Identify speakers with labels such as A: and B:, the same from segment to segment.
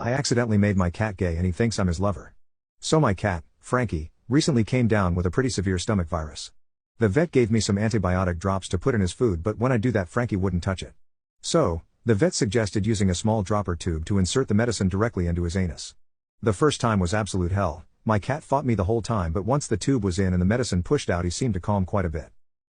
A: I accidentally made my cat gay and he thinks I'm his lover. So my cat, Frankie, recently came down with a pretty severe stomach virus. The vet gave me some antibiotic drops to put in his food, but when I do that Frankie wouldn't touch it. So, the vet suggested using a small dropper tube to insert the medicine directly into his anus. The first time was absolute hell. My cat fought me the whole time, but once the tube was in and the medicine pushed out he seemed to calm quite a bit.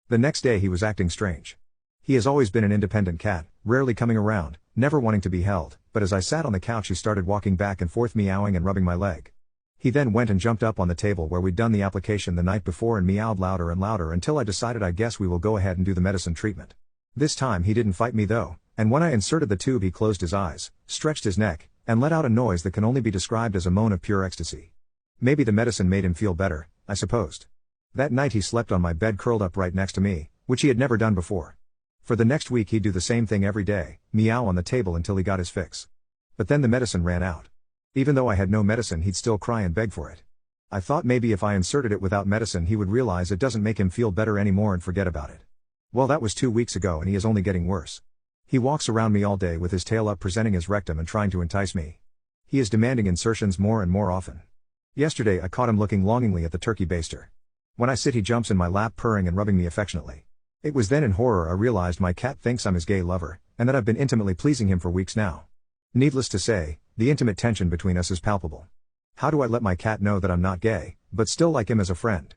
A: The next day he was acting strange. He has always been an independent cat, rarely coming around, never wanting to be held, but as I sat on the couch he started walking back and forth meowing and rubbing my leg. He then went and jumped up on the table where we'd done the application the night before and meowed louder and louder until I decided I guess we will go ahead and do the medicine treatment. This time he didn't fight me though, and when I inserted the tube he closed his eyes, stretched his neck, and let out a noise that can only be described as a moan of pure ecstasy. Maybe the medicine made him feel better, I supposed. That night he slept on my bed curled up right next to me, which he had never done before. For the next week he'd do the same thing every day, meow on the table until he got his fix. But then the medicine ran out. Even though I had no medicine he'd still cry and beg for it. I thought maybe if I inserted it without medicine he would realize it doesn't make him feel better anymore and forget about it. Well, that was 2 weeks ago and he is only getting worse. He walks around me all day with his tail up presenting his rectum and trying to entice me. He is demanding insertions more and more often. Yesterday I caught him looking longingly at the turkey baster. When I sit he jumps in my lap purring and rubbing me affectionately. It was then in horror I realized my cat thinks I'm his gay lover, and that I've been intimately pleasing him for weeks now. Needless to say, the intimate tension between us is palpable. How do I let my cat know that I'm not gay, but still like him as a friend?